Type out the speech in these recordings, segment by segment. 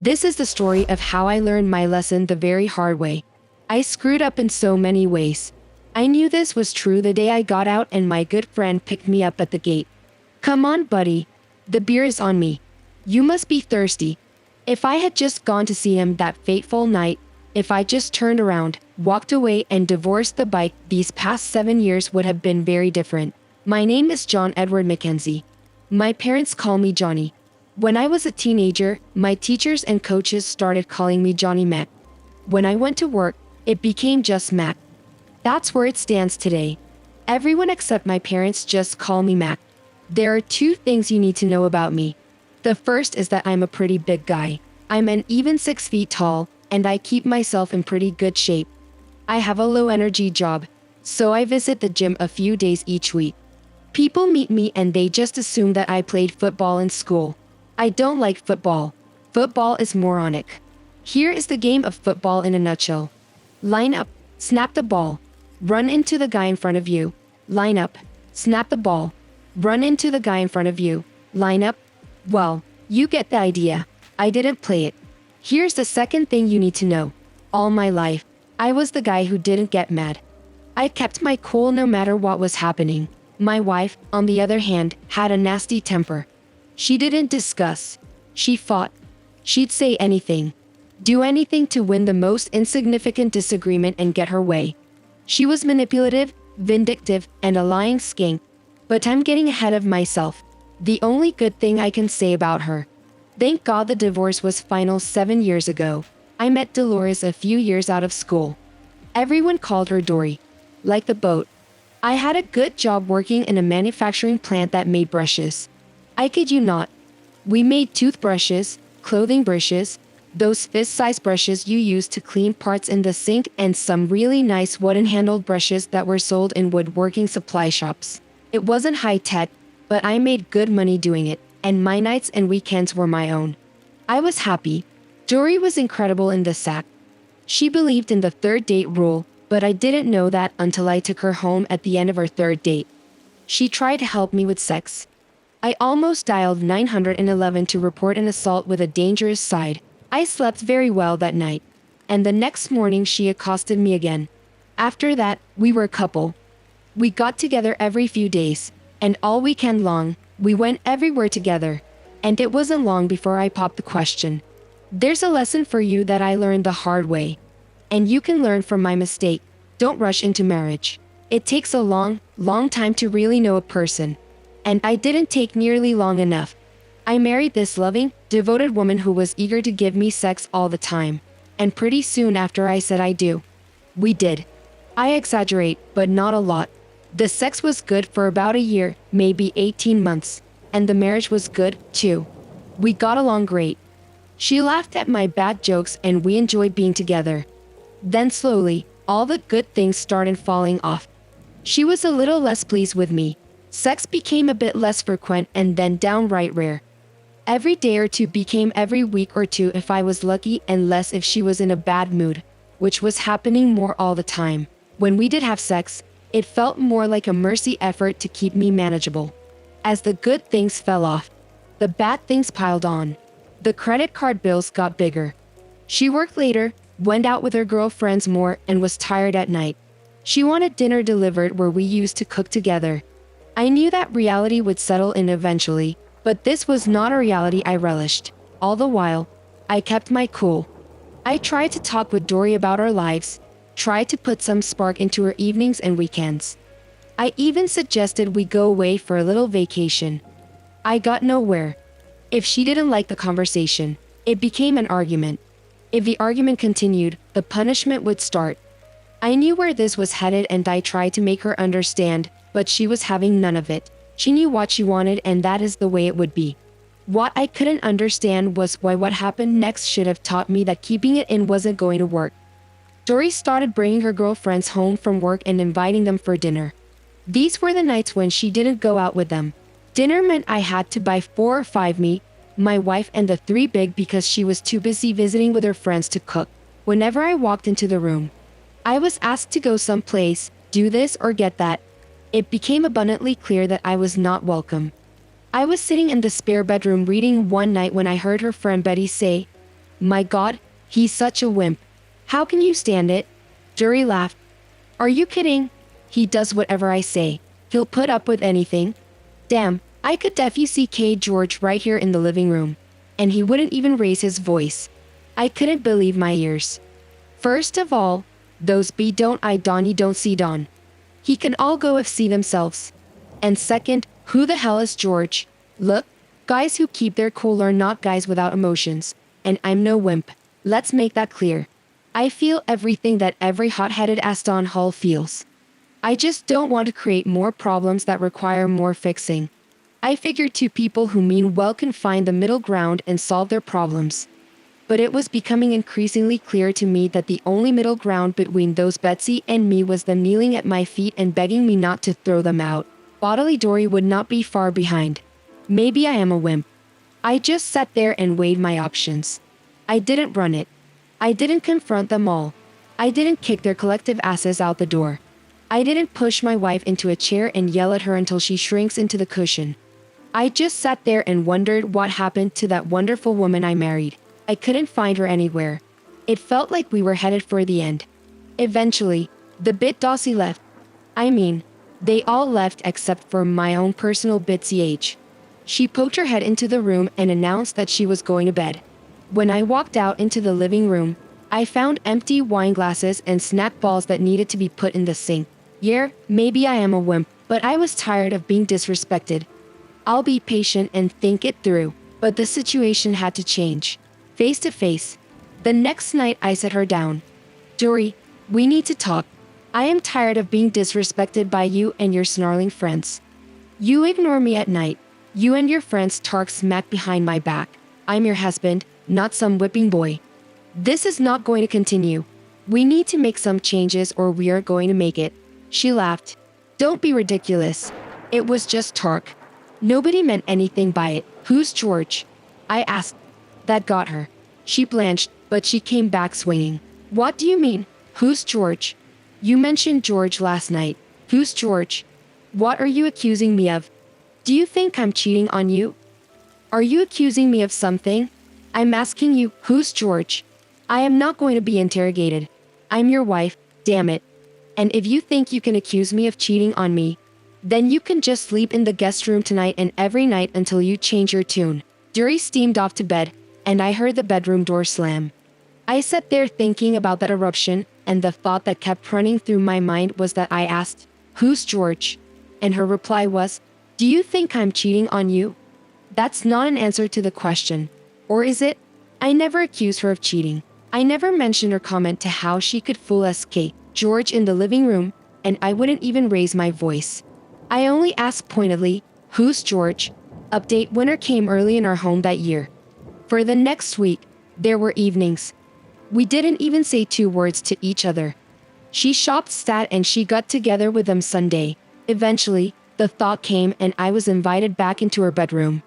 This is the story of how I learned my lesson the very hard way. I screwed up in so many ways. I knew this was true the day I got out and my good friend picked me up at the gate. "Come on, buddy. The beer is on me. You must be thirsty." If I had just gone to see him that fateful night, if I just turned around, walked away and divorced the bike, these past 7 years would have been very different. My name is John Edward Mackenzie. My parents call me Johnny. When I was a teenager, my teachers and coaches started calling me Johnny Mac. When I went to work, it became just Mac. That's where it stands today. Everyone except my parents just call me Mac. There are 2 things you need to know about me. The first is that I'm a pretty big guy. I'm an even 6 feet tall, and I keep myself in pretty good shape. I have a low energy job, so I visit the gym a few days each week. People meet me and they just assume that I played football in school. I don't like football. Football is moronic. Here is the game of football in a nutshell. Line up, snap the ball, run into the guy in front of you. Line up, snap the ball, run into the guy in front of you. Line up. Well, you get the idea. I didn't play it. Here's the second thing you need to know. All my life, I was the guy who didn't get mad. I kept my cool no matter what was happening. My wife, on the other hand, had a nasty temper. She didn't discuss. She fought. She'd say anything. Do anything to win the most insignificant disagreement and get her way. She was manipulative, vindictive, and a lying skank. But I'm getting ahead of myself. The only good thing I can say about her. Thank God the divorce was final 7 years ago. I met Dolores a few years out of school. Everyone called her Dory. Like the boat. I had a good job working in a manufacturing plant that made brushes. I kid you not. We made toothbrushes, clothing brushes, those fist-sized brushes you use to clean parts in the sink, and some really nice wooden-handled brushes that were sold in woodworking supply shops. It wasn't high-tech, but I made good money doing it, and my nights and weekends were my own. I was happy. Dory was incredible in the sack. She believed in the 3rd date rule, but I didn't know that until I took her home at the end of our 3rd date. She tried to help me with sex. I almost dialed 911 to report an assault with a dangerous side. I slept very well that night, and the next morning she accosted me again. After that, we were a couple. We got together every few days, and all weekend long, we went everywhere together. And it wasn't long before I popped the question. There's a lesson for you that I learned the hard way. And you can learn from my mistake. Don't rush into marriage. It takes a long, long time to really know a person. And I didn't take nearly long enough. I married this loving, devoted woman who was eager to give me sex all the time. And pretty soon after I said I do. We did. I exaggerate, but not a lot. The sex was good for about a year, maybe 18 months. And the marriage was good, too. We got along great. She laughed at my bad jokes and we enjoyed being together. Then slowly, all the good things started falling off. She was a little less pleased with me. Sex became a bit less frequent and then downright rare. Every day or 2 became every week or 2 if I was lucky, and less if she was in a bad mood, which was happening more all the time. When we did have sex, it felt more like a mercy effort to keep me manageable. As the good things fell off, the bad things piled on. The credit card bills got bigger. She worked later, went out with her girlfriends more, and was tired at night. She wanted dinner delivered where we used to cook together. I knew that reality would settle in eventually, but this was not a reality I relished. All the while, I kept my cool. I tried to talk with Dory about our lives, tried to put some spark into her evenings and weekends. I even suggested we go away for a little vacation. I got nowhere. If she didn't like the conversation, it became an argument. If the argument continued, the punishment would start. I knew where this was headed and I tried to make her understand, but she was having none of it. She knew what she wanted and that is the way it would be. What I couldn't understand was why what happened next should have taught me that keeping it in wasn't going to work. Dory started bringing her girlfriends home from work and inviting them for dinner. These were the nights when she didn't go out with them. Dinner meant I had to buy 4 or 5 me, my wife and the 3 big because she was too busy visiting with her friends to cook. Whenever I walked into the room, I was asked to go someplace, do this or get that. It became abundantly clear that I was not welcome. I was sitting in the spare bedroom reading one night when I heard her friend Betty say, My God, he's such a wimp. How can you stand it? Dury laughed. Are you kidding? He does whatever I say. He'll put up with anything. Damn, I could definitely see K. George right here in the living room. And he wouldn't even raise his voice. I couldn't believe my ears. First of all, those B don't I Donnie don't see Don. He can all go if see themselves. And second, who the hell is George? Look, guys who keep their cool are not guys without emotions. And I'm no wimp. Let's make that clear. I feel everything that every hot-headed Aston Hall feels. I just don't want to create more problems that require more fixing. I figured two people who mean well can find the middle ground and solve their problems. But it was becoming increasingly clear to me that the only middle ground between those Betsy and me was them kneeling at my feet and begging me not to throw them out. Bodily Dory would not be far behind. Maybe I am a wimp. I just sat there and weighed my options. I didn't run it. I didn't confront them all. I didn't kick their collective asses out the door. I didn't push my wife into a chair and yell at her until she shrinks into the cushion. I just sat there and wondered what happened to that wonderful woman I married. I couldn't find her anywhere. It felt like we were headed for the end. Eventually, the bit Dossie left. I mean, they all left except for my own personal Bitsy H. She poked her head into the room and announced that she was going to bed. When I walked out into the living room, I found empty wine glasses and snack balls that needed to be put in the sink. Yeah, maybe I am a wimp, but I was tired of being disrespected. I'll be patient and think it through, but the situation had to change. Face to face. The next night I sat her down. Dory, we need to talk. I am tired of being disrespected by you and your snarling friends. You ignore me at night. You and your friends talk smack behind my back. I'm your husband, not some whipping boy. This is not going to continue. We need to make some changes or we aren't going to make it. She laughed. Don't be ridiculous. It was just talk. Nobody meant anything by it. Who's George? I asked. That got her. She blanched, but she came back swinging. What do you mean? Who's George? You mentioned George last night. Who's George? What are you accusing me of? Do you think I'm cheating on you? Are you accusing me of something? I'm asking you, who's George? I am not going to be interrogated. I'm your wife, damn it. And if you think you can accuse me of cheating on me, then you can just sleep in the guest room tonight and every night until you change your tune. Dury steamed off to bed, and I heard the bedroom door slam. I sat there thinking about that eruption, and the thought that kept running through my mind was that I asked, who's George? And her reply was, do you think I'm cheating on you? That's not an answer to the question. Or is it? I never accused her of cheating. I never mentioned or comment to how she could fool S.K. George in the living room, and I wouldn't even raise my voice. I only asked pointedly, who's George? Update: winter came early in our home that year. For the next week, there were evenings. We didn't even say 2 words to each other. She shopped stat and she got together with them Sunday. Eventually, the thought came and I was invited back into her bedroom.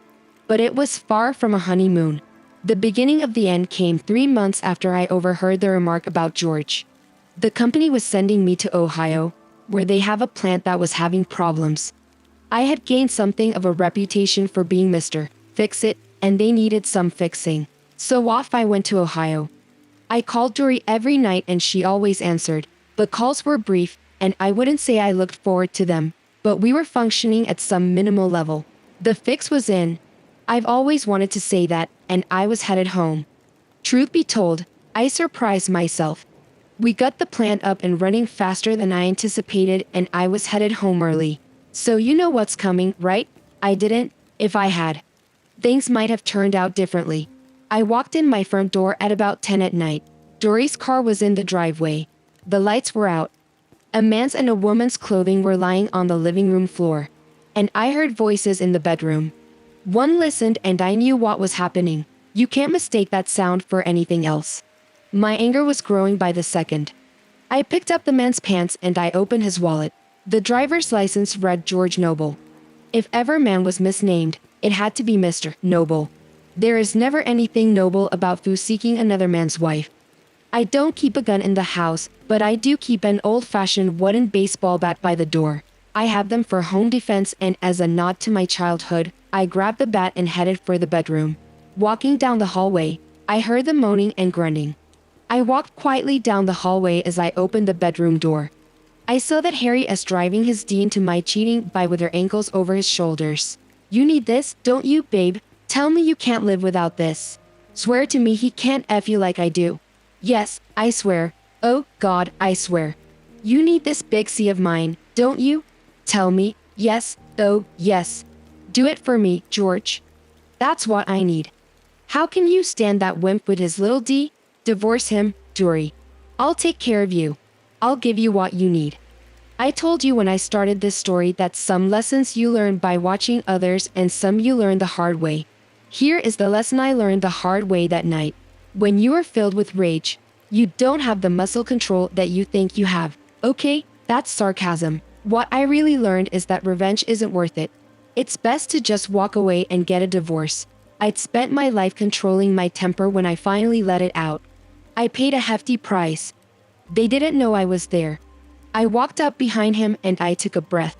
But it was far from a honeymoon. The beginning of the end came 3 months after I overheard the remark about George. The company was sending me to Ohio, where they have a plant that was having problems. I had gained something of a reputation for being Mr. Fix-It, and they needed some fixing. So off I went to Ohio. I called Dory every night and she always answered. The calls were brief, and I wouldn't say I looked forward to them, but we were functioning at some minimal level. The fix was in. I've always wanted to say that, and I was headed home. Truth be told, I surprised myself. We got the plant up and running faster than I anticipated, and I was headed home early. So you know what's coming, right? I didn't. If I had, things might have turned out differently. I walked in my front door at about 10 at night. Dory's car was in the driveway. The lights were out. A man's and a woman's clothing were lying on the living room floor. And I heard voices in the bedroom. One listened and I knew what was happening. You can't mistake that sound for anything else. My anger was growing by the second. I picked up the man's pants and I opened his wallet. The driver's license read George Noble. If ever man was misnamed, it had to be Mr. Noble. There is never anything noble about foo seeking another man's wife. I don't keep a gun in the house, but I do keep an old-fashioned wooden baseball bat by the door. I have them for home defense, and as a nod to my childhood, I grabbed the bat and headed for the bedroom. Walking down the hallway, I heard the moaning and grunting. I walked quietly down the hallway as I opened the bedroom door. I saw that Harry is driving his Dean to my cheating by with her ankles over his shoulders. You need this, don't you, babe? Tell me you can't live without this. Swear to me he can't F you like I do. Yes, I swear. Oh, God, I swear. You need this big C of mine, don't you? Tell me, yes, oh, yes. Do it for me, George. That's what I need. How can you stand that wimp with his little D? Divorce him, Dory. I'll take care of you. I'll give you what you need. I told you when I started this story that some lessons you learn by watching others and some you learn the hard way. Here is the lesson I learned the hard way that night. When you are filled with rage, you don't have the muscle control that you think you have. Okay, that's sarcasm. What I really learned is that revenge isn't worth it. It's best to just walk away and get a divorce. I'd spent my life controlling my temper when I finally let it out. I paid a hefty price. They didn't know I was there. I walked up behind him and I took a breath.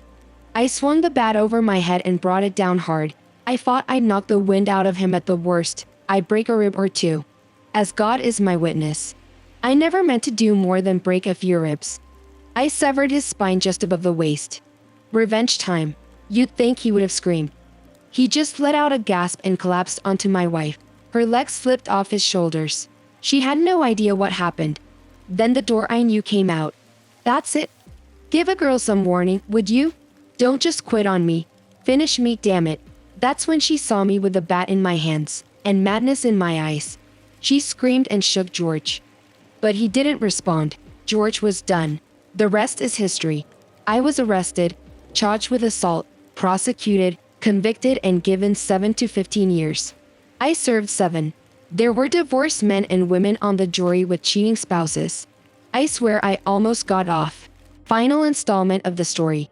I swung the bat over my head and brought it down hard. I thought I'd knock the wind out of him at the worst. I'd break a rib or two. As God is my witness. I never meant to do more than break a few ribs. I severed his spine just above the waist. Revenge time. You'd think he would have screamed. He just let out a gasp and collapsed onto my wife. Her legs slipped off his shoulders. She had no idea what happened. Then the door I knew came out. That's it. Give a girl some warning, would you? Don't just quit on me. Finish me, damn it. That's when she saw me with the bat in my hands, and madness in my eyes. She screamed and shook George. But he didn't respond. George was done. The rest is history. I was arrested, charged with assault, prosecuted, convicted and given 7 to 15 years. I served 7. There were divorced men and women on the jury with cheating spouses. I swear I almost got off. Final installment of the story.